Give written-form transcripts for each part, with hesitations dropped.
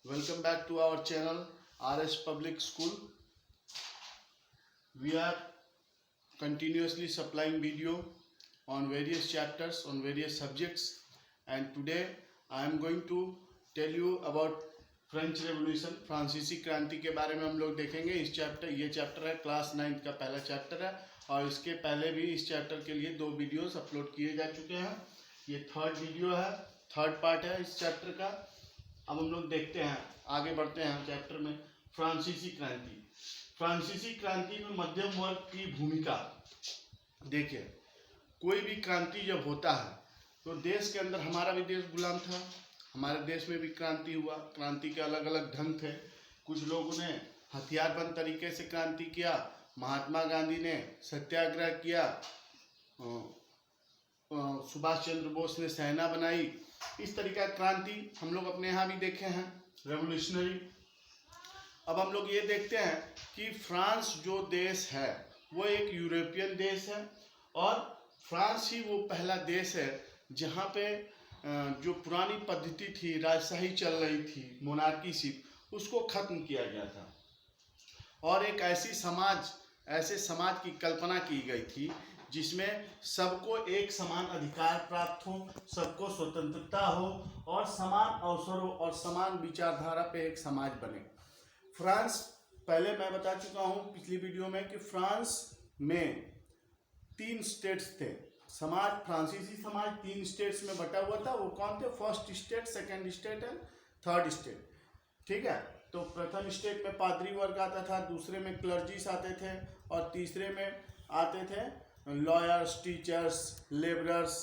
Welcome back to our channel RS Public School. We are continuously supplying video on various chapters on various subjects, and today I am going to tell you about French revolution, फ्रांसीसी क्रांति के बारे में हम लोग देखेंगे। ये chapter है क्लास 9 का पहला चैप्टर है और इसके पहले भी इस चैप्टर के लिए 2 वीडियोस अपलोड किए जा चुके हैं। ये थर्ड वीडियो है, थर्ड पार्ट है इस चैप्टर का। अब हम लोग देखते हैं, आगे बढ़ते हैं चैप्टर में। फ्रांसीसी क्रांति। फ्रांसीसी क्रांति में मध्यम वर्ग की भूमिका। देखिए, कोई भी क्रांति जब होता है तो देश के अंदर, हमारा भी देश गुलाम था, हमारे देश में भी क्रांति हुआ। क्रांति के अलग अलग ढंग थे। कुछ लोगों ने हथियारबंद तरीके से क्रांति किया, महात्मा गांधी ने सत्याग्रह किया, सुभाष चंद्र बोस ने सेना बनाई। इस तरीका क्रांति हम लोग अपने यहाँ भी देखे हैं, रेवोल्यूशनरी। अब हम लोग ये देखते हैं कि फ्रांस जो देश है वो एक यूरोपियन देश है और फ्रांस ही वो पहला देश है जहाँ पे जो पुरानी पद्धति थी, राजशाही चल रही थी, मोनार्कीशिप, उसको खत्म किया गया था और एक ऐसे समाज की कल्पना की गई थी जिसमें सबको एक समान अधिकार प्राप्त हो, सबको स्वतंत्रता हो और समान अवसरों और समान विचारधारा पे एक समाज बने। फ्रांस, पहले मैं बता चुका हूँ पिछली वीडियो में कि फ्रांस में 3 स्टेट्स थे। फ्रांसीसी समाज 3 स्टेट्स में बटा हुआ था। वो कौन थे? First state, second state and third state. ठीक है, तो प्रथम स्टेट में पादरी वर्ग आता था, दूसरे में क्लर्जीस आते थे और तीसरे में आते थे लॉयर्स, टीचर्स, लेबरर्स,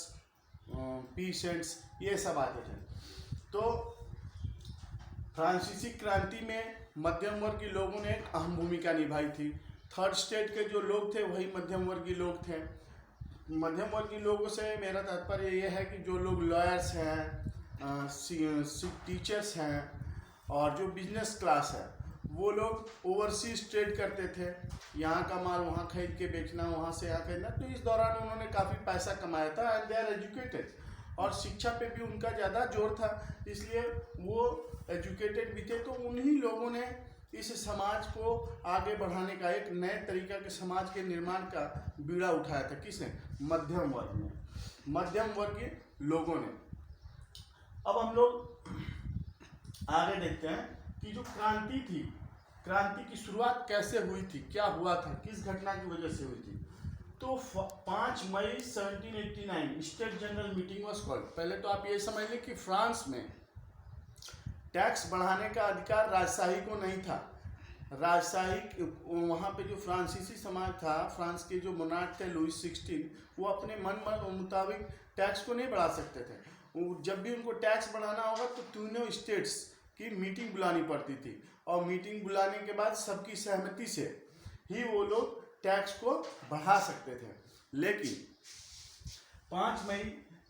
पीसेंट्स, ये सब आते थे। तो फ्रांसीसी क्रांति में मध्यम वर्गीय लोगों ने एक अहम भूमिका निभाई थी। थर्ड स्टेट के जो लोग थे वही मध्यम वर्गीय लोग थे। मध्यम वर्गीय लोगों से मेरा तात्पर्य ये है कि जो लोग लॉयर्स हैं, टीचर्स हैं और जो बिजनेस क्लास है, वो लोग ओवरसीज ट्रेड करते थे। यहाँ का माल वहाँ खरीद के बेचना, वहाँ से यहाँ खरीदना। तो इस दौरान उन्होंने काफ़ी पैसा कमाया था एंड दे आर एजुकेटेड, और शिक्षा पे भी उनका ज़्यादा जोर था, इसलिए वो एजुकेटेड भी थे। तो उन्हीं लोगों ने इस समाज को आगे बढ़ाने का, एक नए तरीका के समाज के निर्माण का बीड़ा उठाया था। किसने? मध्यम वर्ग ने, मध्यम वर्गीय लोगों ने। अब हम लोग आगे देखते हैं कि जो क्रांति थी, क्रांति की शुरुआत कैसे हुई थी, क्या हुआ था, किस घटना की वजह से हुई थी। तो 5 मई 1789 state general meeting was called. पहले तो आप ये समझ लें कि फ्रांस में टैक्स बढ़ाने का अधिकार राजशाही को नहीं था। राजशाही, वहाँ पे जो फ्रांसीसी समाज था, फ्रांस के जो मोनार्क थे लुईस 16, वो अपने मन मुताबिक टैक्स को नहीं बढ़ा सकते थे। जब भी उनको टैक्स बढ़ाना होगा तो तीनों स्टेट्स की मीटिंग बुलानी पड़ती थी और मीटिंग बुलाने के बाद सबकी सहमति से ही वो लोग टैक्स को बढ़ा सकते थे। लेकिन 5 मई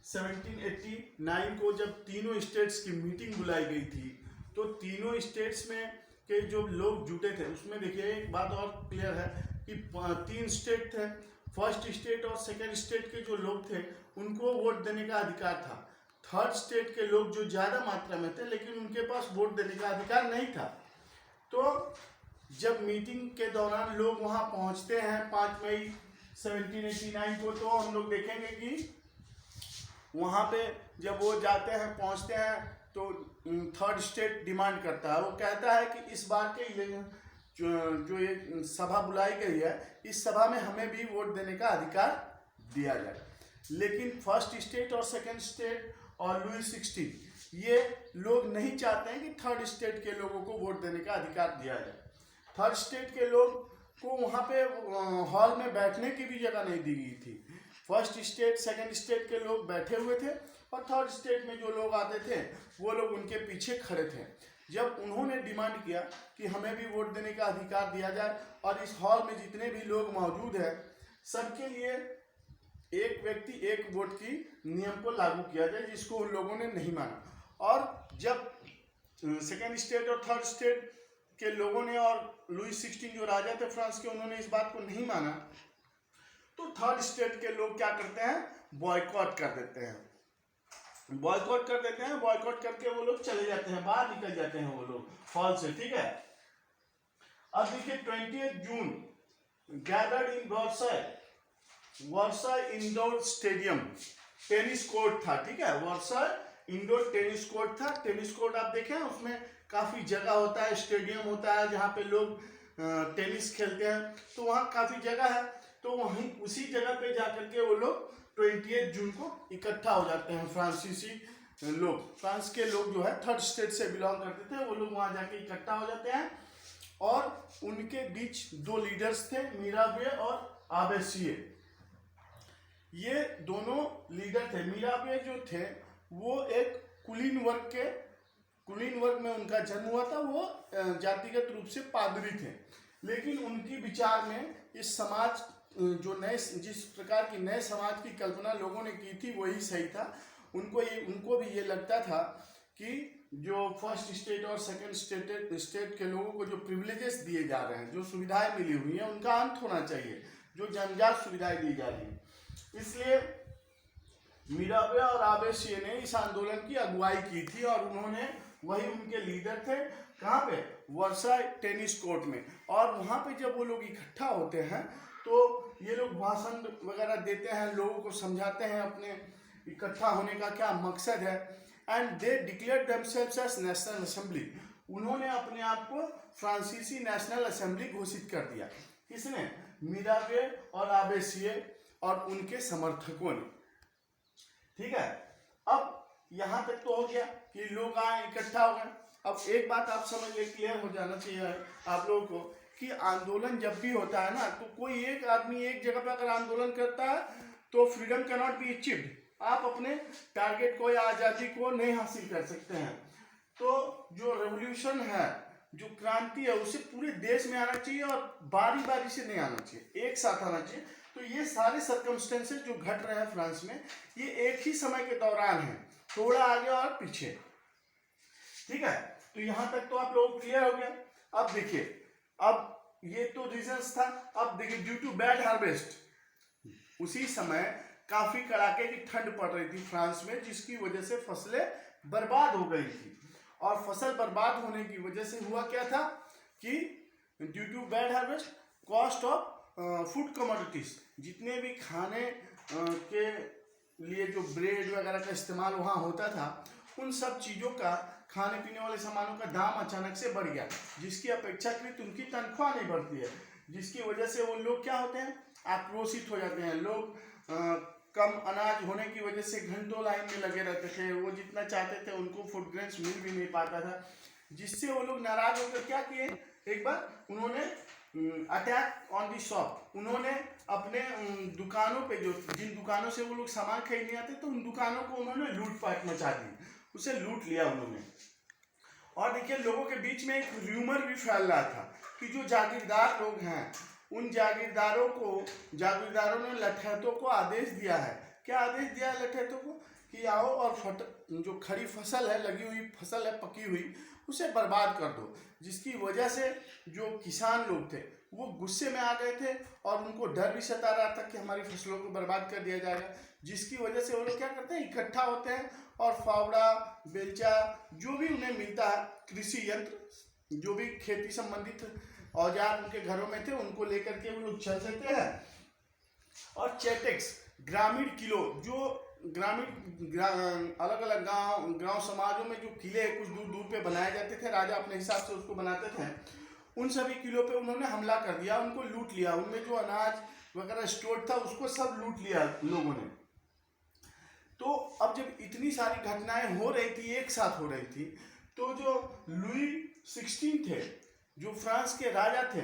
1789 को जब तीनों स्टेट्स की मीटिंग बुलाई गई थी तो तीनों स्टेट्स में के जो लोग जुटे थे, उसमें देखिए एक बात और क्लियर है कि 3 स्टेट थे। फर्स्ट स्टेट और सेकेंड स्टेट के जो लोग थे उनको वोट देने का अधिकार था। थर्ड स्टेट के लोग जो ज़्यादा मात्रा में थे लेकिन उनके पास वोट देने का अधिकार नहीं था। तो जब मीटिंग के दौरान लोग वहाँ पहुँचते हैं 5 मई 1789 को, तो हम लोग देखेंगे कि वहाँ पे जब वो जाते हैं, पहुँचते हैं, तो थर्ड स्टेट डिमांड करता है। वो कहता है कि इस बार के जो ये सभा बुलाई गई है, इस सभा में हमें भी वोट देने का अधिकार दिया जाए। लेकिन फर्स्ट स्टेट और सेकेंड स्टेट और लुईस 16 ये लोग नहीं चाहते हैं कि थर्ड स्टेट के लोगों को वोट देने का अधिकार दिया जाए। थर्ड स्टेट के लोग को वहाँ पे हॉल में बैठने की भी जगह नहीं दी गई थी। फर्स्ट स्टेट, सेकेंड स्टेट के लोग बैठे हुए थे और थर्ड स्टेट में जो लोग आते थे वो लोग उनके पीछे खड़े थे। जब उन्होंने डिमांड किया कि हमें भी वोट देने का अधिकार दिया जाए और इस हॉल में जितने भी लोग मौजूद हैं सबके लिए एक व्यक्ति एक वोट की नियम को लागू किया जाए, जिसको उन लोगों ने नहीं माना। और जब सेकेंड स्टेट और थर्ड स्टेट के लोगों ने और लुईस 16 जो राजा थे फ्रांस के, उन्होंने इस बात को नहीं माना, तो थर्ड स्टेट के लोग क्या करते हैं? बॉयकॉट कर देते हैं। बॉयकॉट कर देते हैं, बॉयकॉट करके वो लोग चले जाते हैं, बाहर निकल जाते हैं वो लोग हॉल से, ठीक है। अब देखिए 20 जून gathered in Versailles indoor stadium, tennis court था, ठीक है, वर्साई इंडोर टेनिस कोर्ट था। टेनिस कोर्ट आप देखें उसमें काफी जगह होता है, स्टेडियम होता है जहाँ पे लोग टेनिस खेलते हैं, तो वहाँ काफी जगह है, तो वहीं उसी जगह पे जाकर के वो लोग 28 जून को इकट्ठा हो जाते हैं। फ्रांसीसी लोग, फ्रांस के लोग जो है थर्ड स्टेट से बिलोंग करते थे, वो लोग वहाँ जाके इकट्ठा हो जाते हैं, और उनके बीच दो लीडर्स थे, मिराबे और आबेसिये। ये दोनों लीडर थे। मिराबे जो थे वो एक कुलीन वर्ग में उनका जन्म हुआ था, वो जातिगत रूप से पादरी थे, लेकिन उनकी विचार में इस समाज जो जिस प्रकार की नए समाज की कल्पना लोगों ने की थी वही सही था। उनको भी ये लगता था कि जो फर्स्ट स्टेट और सेकंड स्टेट के लोगों को जो प्रिविलेजेस दिए जा रहे हैं, जो सुविधाएं मिली हुई हैं, उनका अंत होना चाहिए, जो जन्मजात सुविधाएं दी जा रही हैं। इसलिए मिराबे और आबेसिये ने इस आंदोलन की अगुवाई की थी, और उन्होंने वही उनके लीडर थे, कहाँ पे, वर्साई टेनिस कोर्ट में। और वहाँ पे जब वो लोग इकट्ठा होते हैं तो ये लोग भाषण वगैरह देते हैं, लोगों को समझाते हैं अपने इकट्ठा होने का क्या मकसद है, and they declare themselves as national assembly. उन्होंने अपने आप को फ्रांसीसी नेशनल असेंबली घोषित कर दिया। किसने? मिराबे और आबेसिये और उनके समर्थकों ने, ठीक है। अब यहाँ तक तो हो गया कि लोग आए, इकट्ठा हो गए। अब एक बात आप समझ ले, क्लियर हो जाना चाहिए आप लोगों को कि आंदोलन जब भी होता है ना, तो कोई एक आदमी एक जगह पर अगर आंदोलन करता है तो freedom can not be achieved. आप अपने टारगेट को या आज़ादी को नहीं हासिल कर सकते हैं। तो जो रेवोल्यूशन है, जो क्रांति है, उसे पूरे देश में आना चाहिए और बारी बारी से नहीं आना चाहिए, एक साथ आना चाहिए। तो ये सारे सर्कमस्टेंसेस जो घट रहे हैं फ्रांस में, ये एक ही समय के दौरान है, थोड़ा आगे और पीछे, ठीक है। तो यहां तक तो आप लोग क्लियर हो गया। अब देखिए, अब ये तो रीजंस था। अब देखिए, ड्यू टू बैड हार्वेस्ट, उसी समय काफी कड़ाके की ठंड पड़ रही थी फ्रांस में, जिसकी वजह से फसलें बर्बाद हो गई थी। और फसल बर्बाद होने की वजह से हुआ क्या था कि due to bad harvest, cost of food commodities, जितने भी खाने के लिए जो ब्रेड वगैरह का इस्तेमाल वहाँ होता था, उन सब चीज़ों का, खाने पीने वाले सामानों का दाम अचानक से बढ़ गया, जिसकी अपेक्षाकृत उनकी तनख्वाह नहीं बढ़ती है, जिसकी वजह से वो लोग क्या होते हैं, आक्रोशित हो जाते हैं। लोग कम अनाज होने की वजह से घंटों लाइन में लगे रहते थे, वो जितना चाहते थे उनको फूड ग्रेन्स मिल भी नहीं पाता था, जिससे वो लोग नाराज होकर क्या किए, एक बार उन्होंने अटैक ऑन दी शॉप, उन्होंने अपने दुकानों पे, जो जिन दुकानों से वो लोग सामान खरीदने आते तो उन दुकानों को उन्होंने लूटपाट मचा दी, उसे लूट लिया उन्होंने। और देखिए, लोगों के बीच में एक र्यूमर भी फैल रहा था कि जो जागीरदार लोग हैं, उन जागीरदारों ने लठैतों को आदेश दिया है। क्या आदेश दिया है लठैतों को? कि आओ और जो खड़ी फसल है, लगी हुई फसल है, पकी हुई, उसे बर्बाद कर दो। जिसकी वजह से जो किसान लोग थे वो गुस्से में आ गए थे, और उनको डर भी सता रहा था कि हमारी फसलों को बर्बाद कर दिया जाएगा। जिसकी वजह से वो लोग क्या करते हैं, इकट्ठा होते हैं, और फावड़ा, बेलचा, जो भी उन्हें मिलता है, कृषि यंत्र, जो भी खेती संबंधित औजार उनके घरों में थे, उनको लेकर के वो लोग चल देते हैं। और चेटेक्स, ग्रामीण किलो, जो अलग अलग गांव समाजों में जो किले कुछ दूर दूर पे बनाए जाते थे, राजा अपने हिसाब से उसको बनाते थे, उन सभी किलों पे उन्होंने हमला कर दिया, उनको लूट लिया। उनमें जो अनाज वगैरह स्टोर था उसको सब लूट लिया लोगों ने। तो अब जब इतनी सारी घटनाएं हो रही थी, एक साथ हो रही थी, तो जो लुई 16 थे, जो फ्रांस के राजा थे,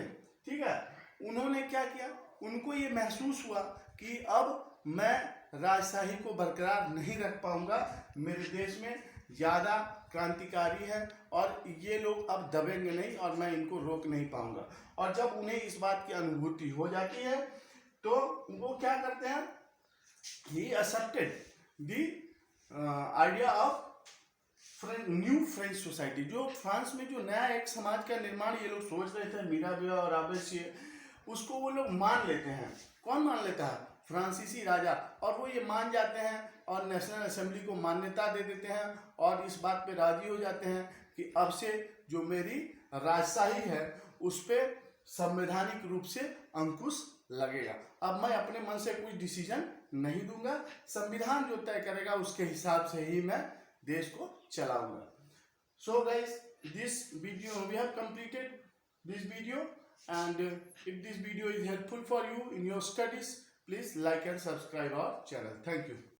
ठीक है, उन्होंने क्या किया, उनको ये महसूस हुआ कि अब मैं राजशाही को बरकरार नहीं रख पाऊंगा, मेरे देश में ज़्यादा क्रांतिकारी है और ये लोग अब दबेंगे नहीं और मैं इनको रोक नहीं पाऊंगा। और जब उन्हें इस बात की अनुभूति हो जाती है तो वो क्या करते हैं, he accepted the idea of new French society. जो फ्रांस में जो नया एक समाज का निर्माण ये लोग सोच रहे थे, मिराबे और आबेसिये, उसको वो लोग मान लेते हैं। कौन मान लेता है? फ्रांसीसी राजा। और वो ये मान जाते हैं और नेशनल असेंबली को मान्यता दे देते हैं और इस बात पे राजी हो जाते हैं कि अब से जो मेरी राजशाही है उस पर संवैधानिक रूप से अंकुश लगेगा। अब मैं अपने मन से कुछ डिसीजन नहीं दूंगा, संविधान जो तय करेगा उसके हिसाब से ही मैं देश को चलाऊंगा। So guys, this video we have completed this video, and if this video is helpful for you in your studies, please like and subscribe our channel. Thank you.